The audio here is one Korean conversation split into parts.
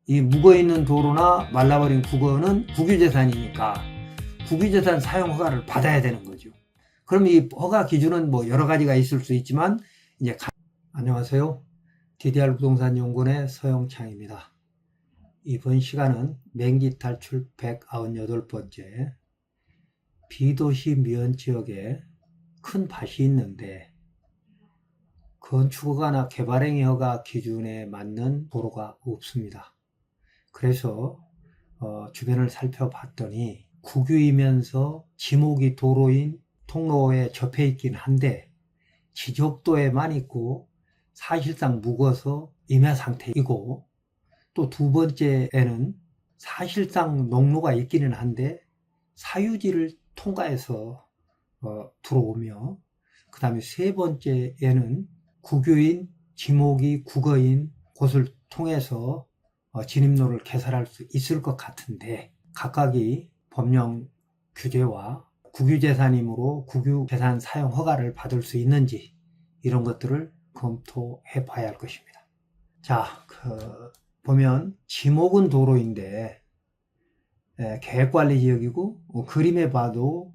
이 묵어있는 도로나 말라버린 국어는 국유재산이니까 국유재산 사용 허가를 받아야 되는 거죠. 그럼 이 허가 기준은 뭐 여러 가지가 있을 수 있지만 안녕하세요. DDR 부동산 연구원의 서영창입니다. 이번 시간은 맹지 탈출 198번째 비도시 미연 지역에 큰 밭이 있는데 건축허가나 개발행위 허가 기준에 맞는 도로가 없습니다. 그래서 주변을 살펴봤더니 국유이면서 지목이 도로인 통로에 접해 있긴 한데 지적도에만 있고 사실상 묵어서 임야 상태이고, 또 두 번째에는 사실상 농로가 있기는 한데 사유지를 통과해서 들어오며, 그 다음에 세 번째에는 국유인 지목이 국어인 곳을 통해서 진입로를 개설할 수 있을 것 같은데, 각각이 법령 규제와 국유재산이므로 국유재산 사용 허가를 받을 수 있는지 이런 것들을 검토해 봐야 할 것입니다. 자, 보면 지목은 도로인데 계획관리지역이고, 그림에 봐도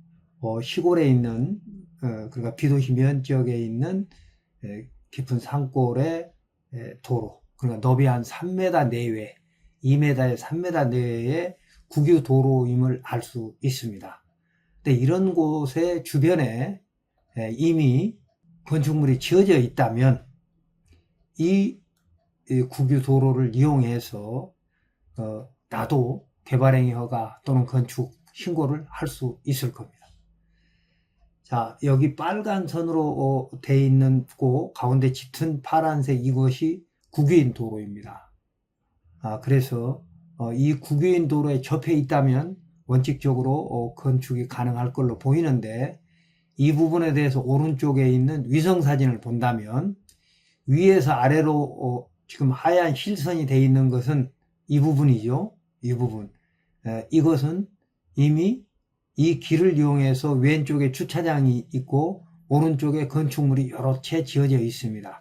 시골에 있는 그러니까 비도시 면 지역에 있는 깊은 산골의 도로, 그러니까 너비 한 3m 내외, 2m에 3m 내외의 국유 도로임을 알 수 있습니다. 근데 이런 곳의 주변에 이미 건축물이 지어져 있다면 이 국유 도로를 이용해서 나도 개발행위 허가 또는 건축 신고를 할 수 있을 겁니다. 자, 여기 빨간 선으로 되어 있는 고 가운데 짙은 파란색 이것이 국유인 도로입니다. 그래서 이 국유인 도로에 접해 있다면 원칙적으로 건축이 가능할 걸로 보이는데, 이 부분에 대해서 오른쪽에 있는 위성사진을 본다면 위에서 아래로 지금 하얀 실선이 되어 있는 것은 이 부분이죠. 이 부분. 이것은 이미 이 길을 이용해서 왼쪽에 주차장이 있고 오른쪽에 건축물이 여러 채 지어져 있습니다.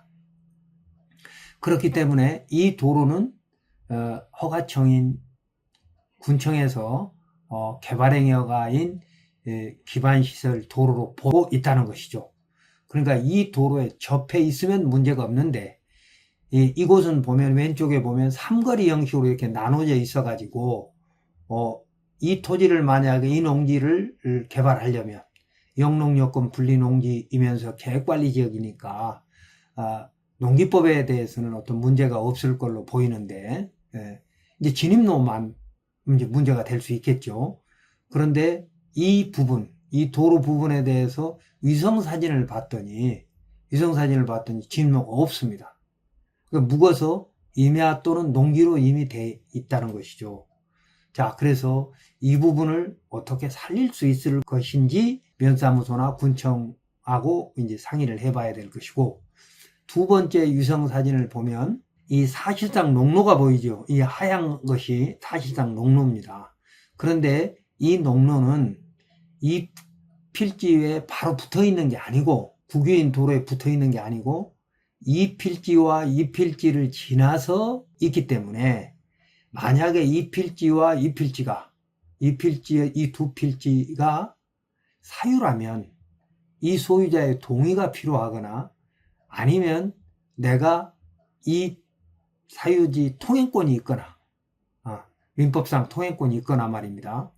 그렇기 때문에 이 도로는 허가청인 군청에서 개발행위 허가인 기반시설 도로로 보고 있다는 것이죠. 그러니까 이 도로에 접해 있으면 문제가 없는데, 이곳은 보면 왼쪽에 보면 삼거리 형식으로 이렇게 나눠져 있어 가지고 이 토지를 만약에 이 농지를 개발하려면 영농요건 분리농지이면서 계획관리지역이니까 농기법에 대해서는 어떤 문제가 없을 걸로 보이는데, 이제 진입로만 이제 문제가 될 수 있겠죠. 그런데 이 부분, 이 도로 부분에 대해서 위성사진을 봤더니 진입로가 없습니다. 그러니까 묵어서 임야 또는 농기로 이미 돼 있다는 것이죠. 자, 그래서 이 부분을 어떻게 살릴 수 있을 것인지 면사무소나 군청하고 이제 상의를 해봐야 될 것이고, 두 번째 위성사진을 보면 이 사실상 농로가 보이죠. 이 하얀 것이 사실상 농로입니다. 그런데 이 농로는 이 필지에 바로 붙어 있는 게 아니고, 국유인 도로에 붙어 있는 게 아니고 이 필지와 이 필지를 지나서 있기 때문에, 만약에 이 필지와 이 필지가, 이 두 필지가 사유라면 이 소유자의 동의가 필요하거나, 아니면 내가 이 사유지 통행권이 있거나, 민법상 통행권이 있거나 말입니다.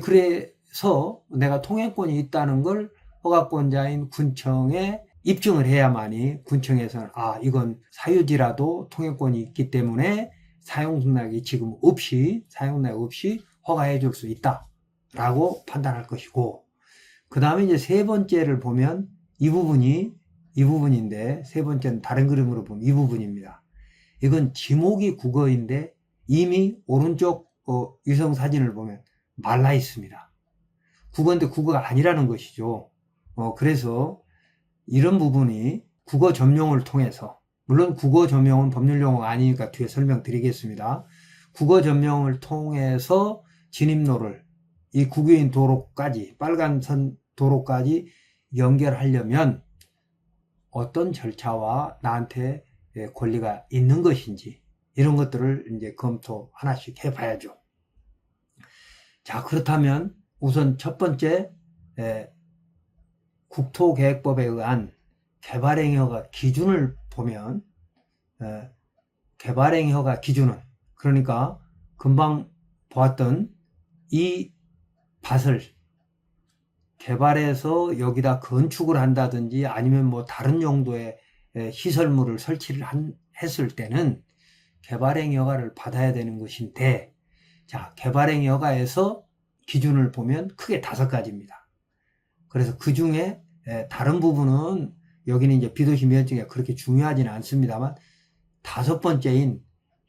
그래서 내가 통행권이 있다는 걸 허가권자인 군청에 입증을 해야만이 군청에서는 이건 사유지라도 통행권이 있기 때문에 사용락이 지금 없이 허가해 줄 수 있다 라고 판단할 것이고, 그 다음에 이제 세 번째를 보면 이 부분인데, 세 번째는 다른 그림으로 보면 이 부분입니다. 이건 지목이 국어인데 이미 오른쪽 위성사진을 보면 말라 있습니다. 국어인데 국어가 아니라는 것이죠. 그래서 이런 부분이 국어 점용을 통해서, 물론 국어 점용은 법률 용어가 아니니까 뒤에 설명드리겠습니다. 국어 점용을 통해서 진입로를 이 국유인 도로까지, 빨간 선 도로까지 연결하려면 어떤 절차와 나한테 권리가 있는 것인지, 이런 것들을 이제 검토 하나씩 해봐야죠. 자, 그렇다면 우선 첫 번째, 국토계획법에 의한 개발행위허가 기준을 보면, 개발행위허가 기준은, 그러니까 금방 보았던 이 밭을 개발해서 여기다 건축을 한다든지 아니면 뭐 다른 용도의 시설물을 설치를 했을 때는 개발행위 허가를 받아야 되는 것인데, 자, 개발행위 허가에서 기준을 보면 크게 5가지입니다. 그래서 그 중에 다른 부분은 여기는 이제 비도시 면적이 그렇게 중요하지는 않습니다만, 5번째인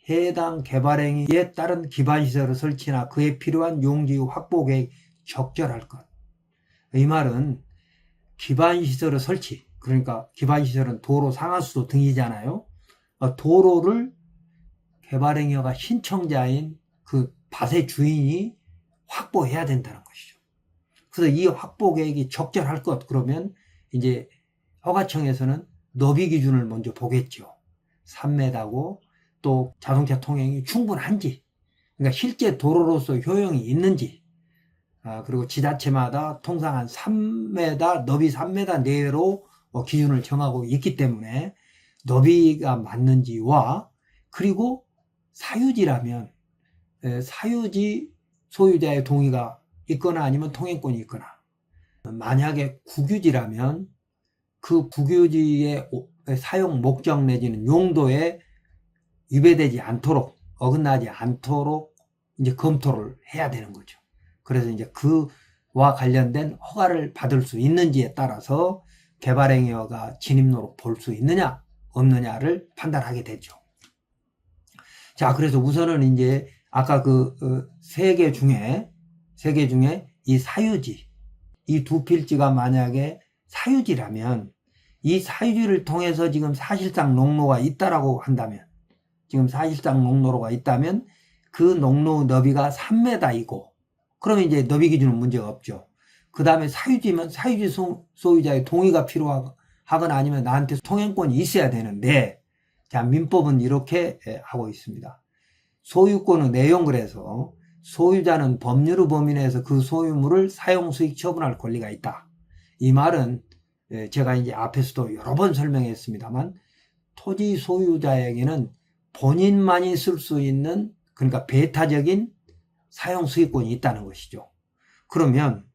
해당 개발행위에 따른 기반시설의 설치나 그에 필요한 용지 확보 계획 적절할 것. 이 말은 기반시설의 설치, 그러니까 기반시설은 도로, 상하수도 등이잖아요. 도로를 개발행위허가 신청자인 그 밭의 주인이 확보해야 된다는 것이죠. 그래서 이 확보 계획이 적절할 것, 그러면 이제 허가청에서는 너비 기준을 먼저 보겠죠. 3m고 또 자동차 통행이 충분한지, 그러니까 실제 도로로서 효용이 있는지, 그리고 지자체마다 통상 한 3m, 너비 3m 내로 기준을 정하고 있기 때문에 너비가 맞는지와, 그리고 사유지라면 사유지 소유자의 동의가 있거나 아니면 통행권이 있거나, 만약에 국유지라면 그 국유지의 사용 목적 내지는 용도에 위배되지 않도록, 어긋나지 않도록 이제 검토를 해야 되는 거죠. 그래서 이제 그와 관련된 허가를 받을 수 있는지에 따라서 개발행위허가 진입로로 볼 수 있느냐 없느냐를 판단하게 되죠. 자, 그래서 우선은 이제 아까 그 3개 중에 이 사유지, 이 두 필지가 만약에 사유지라면, 이 사유지를 통해서 지금 사실상 농로가 있다라고 한다면, 그 농로 너비가 3m이고, 그러면 이제 너비 기준은 문제가 없죠. 그 다음에 사유지면 사유지 소유자의 동의가 필요하거나 아니면 나한테 통행권이 있어야 되는데, 자, 민법은 이렇게 하고 있습니다. 소유권의 내용, 그래서 소유자는 법률의 범위 내에서 그 소유물을 사용, 수익, 처분할 권리가 있다. 이 말은 제가 이제 앞에서도 여러 번 설명했습니다만, 토지 소유자에게는 본인만이 쓸 수 있는, 그러니까 배타적인 사용 수익권이 있다는 것이죠. 그러면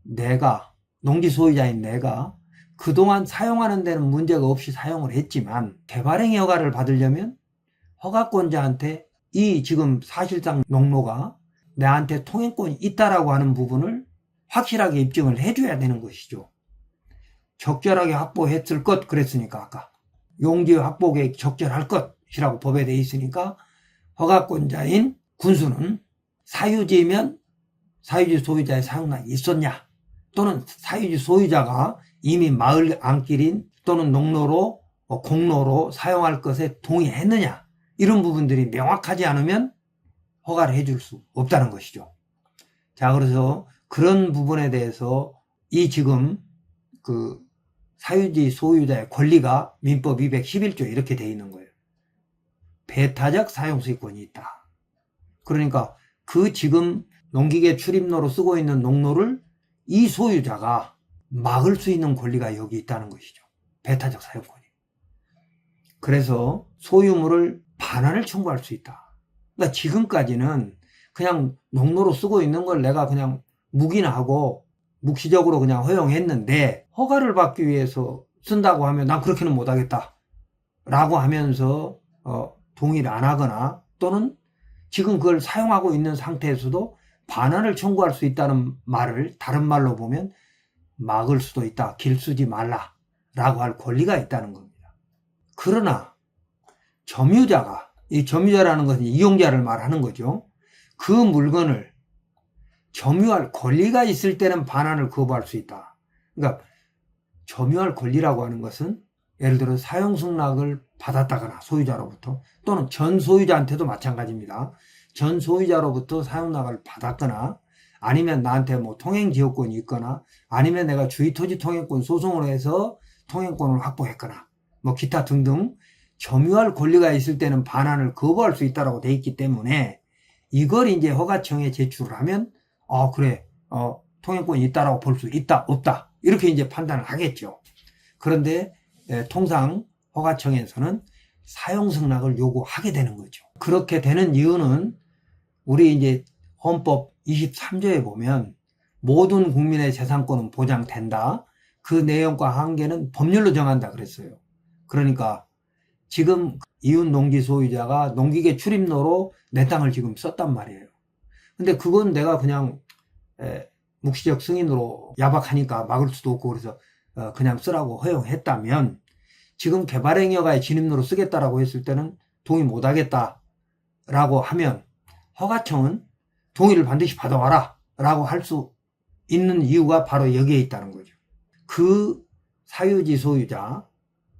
내가, 농지 소유자인 내가 그동안 사용하는 데는 문제가 없이 사용을 했지만, 개발행위 허가를 받으려면 허가권자한테 이 지금 사실상 농로가 내한테 통행권이 있다라고 하는 부분을 확실하게 입증을 해줘야 되는 것이죠. 적절하게 확보했을 것, 그랬으니까 아까 용지 확보 계획 적절할 것이라고 법에 되어 있으니까, 허가권자인 군수는 사유지면 사유지 소유자의 사용락이 있었냐, 또는 사유지 소유자가 이미 마을 안길인 또는 농로로 공로로 사용할 것에 동의했느냐, 이런 부분들이 명확하지 않으면 허가를 해줄 수 없다는 것이죠. 자, 그래서 그런 부분에 대해서 이 지금 그 사유지 소유자의 권리가 민법 211조 이렇게 되어 있는 거예요. 배타적 사용수익권이 있다. 그러니까 그 지금 농기계 출입로로 쓰고 있는 농로를 이 소유자가 막을 수 있는 권리가 여기 있다는 것이죠. 배타적 사용권이. 그래서 소유물을 반환을 청구할 수 있다. 그러니까 지금까지는 그냥 농로로 쓰고 있는 걸 내가 그냥 묵인하고 묵시적으로 그냥 허용했는데, 허가를 받기 위해서 쓴다고 하면 난 그렇게는 못하겠다 라고 하면서 동의를 안 하거나, 또는 지금 그걸 사용하고 있는 상태에서도 반환을 청구할 수 있다는 말을 다른 말로 보면 막을 수도 있다, 길 쓰지 말라 라고 할 권리가 있다는 겁니다. 그러나 점유자가, 이 점유자라는 것은 이용자를 말하는 거죠. 그 물건을 점유할 권리가 있을 때는 반환을 거부할 수 있다. 그러니까 점유할 권리라고 하는 것은 예를 들어 사용승낙을 받았다거나 소유자로부터, 또는 전 소유자한테도 마찬가지입니다. 전 소유자로부터 사용낙을 받았거나, 아니면 나한테 뭐 통행지역권이 있거나, 아니면 내가 주의토지 통행권 소송을 해서 통행권을 확보했거나, 뭐 기타 등등 점유할 권리가 있을 때는 반환을 거부할 수 있다고 돼 있기 때문에 이걸 이제 허가청에 제출을 하면 그래 통행권이 있다라고 볼 수 있다 없다 이렇게 이제 판단을 하겠죠. 그런데 통상 허가청에서는 사용 승낙을 요구하게 되는 거죠. 그렇게 되는 이유는 우리 이제 헌법 23조에 보면 모든 국민의 재산권은 보장된다. 그 내용과 한계는 법률로 정한다 그랬어요. 그러니까 지금 이웃 농지 소유자가 농기계 출입로로 내 땅을 지금 썼단 말이에요. 근데 그건 내가 그냥 묵시적 승인으로 야박하니까 막을 수도 없고 그래서 그냥 쓰라고 허용했다면 지금 개발행위허가의 진입로로 쓰겠다라고 했을 때는 동의 못하겠다라고 하면 허가청은 동의를 반드시 받아와라 라고 할 수 있는 이유가 바로 여기에 있다는 거죠. 그 사유지 소유자,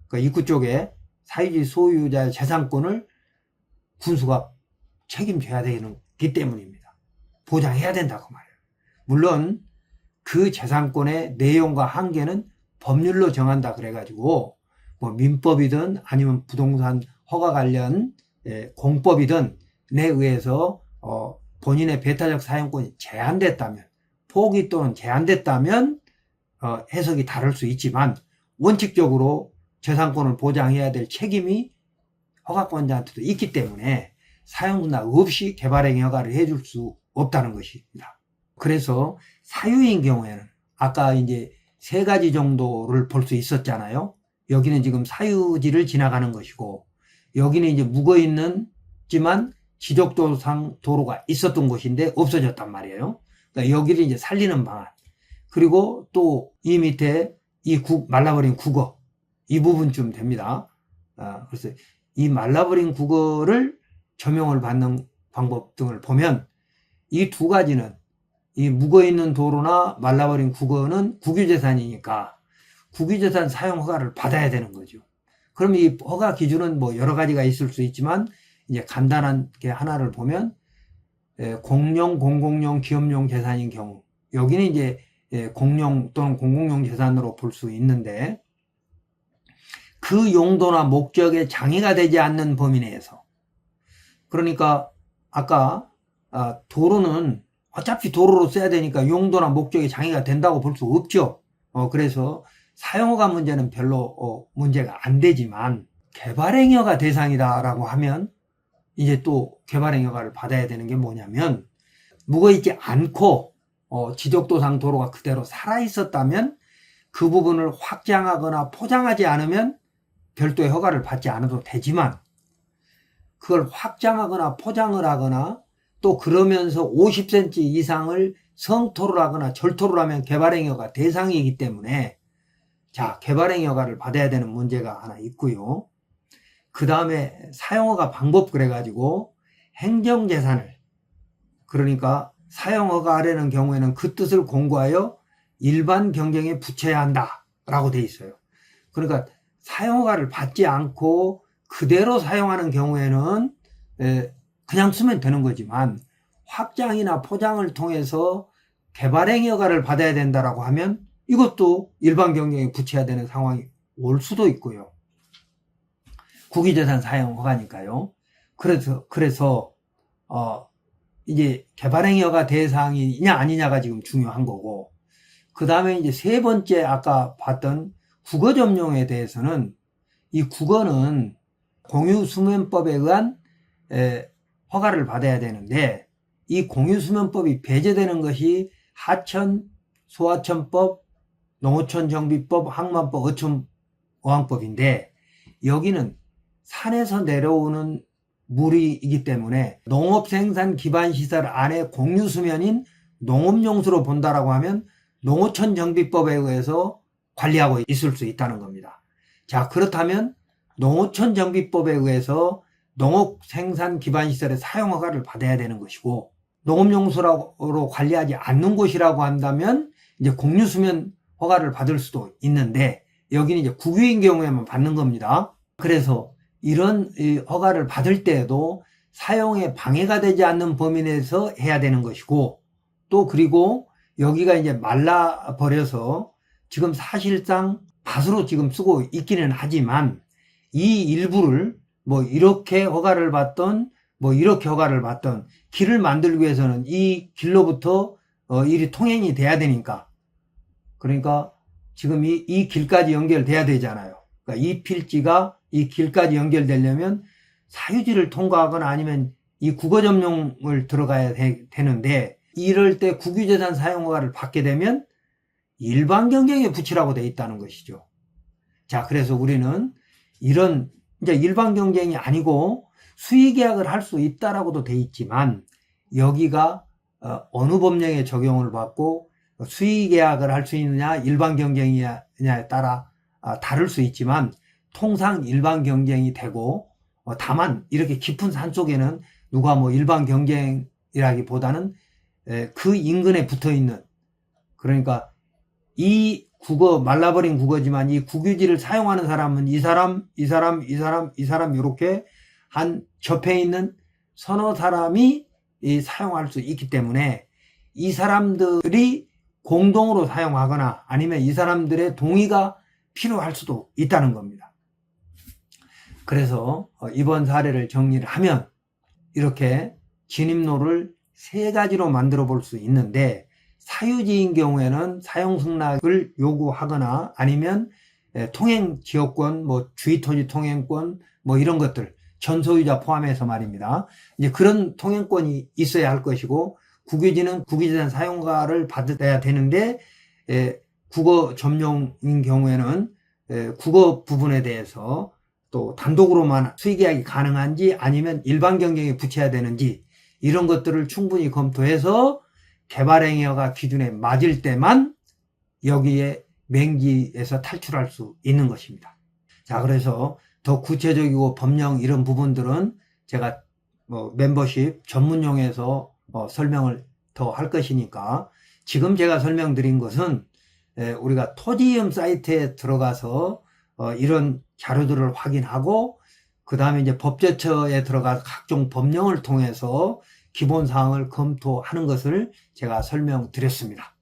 그러니까 입구 쪽에 사유지 소유자의 재산권을 군수가 책임져야 되기 때문입니다. 보장해야 된다고 말해요. 물론 그 재산권의 내용과 한계는 법률로 정한다 그래가지고 뭐 민법이든 아니면 부동산 허가 관련 공법이든 에 의해서 본인의 배타적 사용권이 제한됐다면 포기 또는 제한됐다면 해석이 다를 수 있지만 원칙적으로 재산권을 보장해야 될 책임이 허가권자한테도 있기 때문에 사용승낙 없이 개발행위 허가를 해줄 수 없다는 것입니다. 그래서 사유인 경우에는 아까 이제 3가지 정도를 볼 수 있었잖아요. 여기는 지금 사유지를 지나가는 것이고 여기는 이제 묵어있는지만 지적도상 도로가 있었던 곳인데 없어졌단 말이에요. 그러니까 여기를 이제 살리는 방안. 그리고 또 이 밑에 이 말라버린 국어 이 부분쯤 됩니다. 그래서 이 말라버린 국어를 점용을 받는 방법 등을 보면 이 2가지는 이 묵어있는 도로나 말라버린 국어는 국유재산이니까 국유재산 사용 허가를 받아야 되는 거죠. 그럼 이 허가 기준은 뭐 여러 가지가 있을 수 있지만 이제 간단한 게 하나를 보면 공용, 공공용, 기업용 재산인 경우 여기는 이제 공용 또는 공공용 재산으로 볼 수 있는데 그 용도나 목적에 장애가 되지 않는 범위 내에서 그러니까 아까 도로는 어차피 도로로 써야 되니까 용도나 목적에 장애가 된다고 볼 수 없죠. 그래서 사용허가 문제는 별로 문제가 안 되지만 개발행위허가 대상이다라고 하면 이제 또 개발행위허가를 받아야 되는 게 뭐냐면 묵어있지 않고 지적도상 도로가 그대로 살아있었다면 그 부분을 확장하거나 포장하지 않으면 별도의 허가를 받지 않아도 되지만 그걸 확장하거나 포장을 하거나 또 그러면서 50cm 이상을 성토를 하거나 절토를 하면 개발행위허가 대상이기 때문에 자 개발행위허가를 받아야 되는 문제가 하나 있고요. 그 다음에 사용허가 방법 그래가지고 행정재산을 그러니까 사용허가 하려는 경우에는 그 뜻을 공고하여 일반 경정에 붙여야 한다 라고 돼 있어요. 그러니까 사용허가를 받지 않고 그대로 사용하는 경우에는 그냥 쓰면 되는 거지만 확장이나 포장을 통해서 개발행위허가를 받아야 된다라고 하면 이것도 일반 경정에 붙여야 되는 상황이 올 수도 있고요. 국유재산 사용허가니까요. 그래서 이제 개발행위허가 대상이냐 아니냐가 지금 중요한 거고 그 다음에 이제 3번째 아까 봤던 국어점용에 대해서는 이 국어는 공유수면법에 의한 허가를 받아야 되는데 이 공유수면법이 배제되는 것이 하천, 소하천법, 농어촌정비법, 항만법, 어촌어항법인데 여기는 산에서 내려오는 물이기 때문에 농업생산기반시설 안에 공유수면인 농업용수로 본다라고 하면 농어촌정비법에 의해서 관리하고 있을 수 있다는 겁니다. 자, 그렇다면 농어촌정비법에 의해서 농업생산기반시설의 사용허가를 받아야 되는 것이고 농업용수로 관리하지 않는 곳이라고 한다면 이제 공유수면 허가를 받을 수도 있는데 여기는 이제 국유인 경우에만 받는 겁니다. 그래서 이런 허가를 받을 때에도 사용에 방해가 되지 않는 범위 내에서 해야 되는 것이고 또 그리고 여기가 이제 말라버려서 지금 사실상 밭으로 지금 쓰고 있기는 하지만 이 일부를 뭐 이렇게 허가를 받던 뭐 이렇게 허가를 받던 길을 만들기 위해서는 이 길로부터 일이 통행이 돼야 되니까, 그러니까 지금 이 길까지 연결돼야 되잖아요. 그러니까 이 필지가 이 길까지 연결되려면 사유지를 통과하거나 아니면 이 국어점용을 들어가야 되는데, 이럴 때 국유재산 사용허가를 받게 되면 일반 경쟁에 붙이라고 돼 있다는 것이죠. 자, 그래서 우리는 이런 이제 일반 경쟁이 아니고 수의계약을 할 수 있다라고도 돼 있지만, 여기가 어느 법령에 적용을 받고 수의계약을 할 수 있느냐 일반 경쟁이냐에 따라 다를 수 있지만, 통상 일반 경쟁이 되고, 다만 이렇게 깊은 산 속에는 누가 뭐 일반 경쟁이라기보다는 그 인근에 붙어 있는, 그러니까 이 국어, 말라버린 국어지만 이 국유지를 사용하는 사람은 이 사람 이렇게 한 접해 있는 서너 사람이 사용할 수 있기 때문에, 이 사람들이 공동으로 사용하거나 아니면 이 사람들의 동의가 필요할 수도 있다는 겁니다. 그래서 이번 사례를 정리를 하면 이렇게 진입로를 세 가지로 만들어 볼 수 있는데, 사유지인 경우에는 사용 승낙을 요구하거나 아니면 통행 지역권, 뭐 주의토지 통행권, 뭐 이런 것들, 전소유자 포함해서 말입니다. 이제 그런 통행권이 있어야 할 것이고, 국유지는 국유재산 사용가를 받아야 되는데, 국어 점용인 경우에는 국어 부분에 대해서 또 단독으로만 수의계약이 가능한지 아니면 일반 경쟁에 붙여야 되는지, 이런 것들을 충분히 검토해서 개발행위허가 기준에 맞을 때만 여기에 맹지에서 탈출할 수 있는 것입니다. 자, 그래서 더 구체적이고 법령 이런 부분들은 제가 멤버십 전문용에서 설명을 더 할 것이니까, 지금 제가 설명드린 것은 우리가 토지이음 사이트에 들어가서 이런 자료들을 확인하고, 그 다음에 이제 법제처에 들어가서 각종 법령을 통해서 기본사항을 검토하는 것을 제가 설명드렸습니다.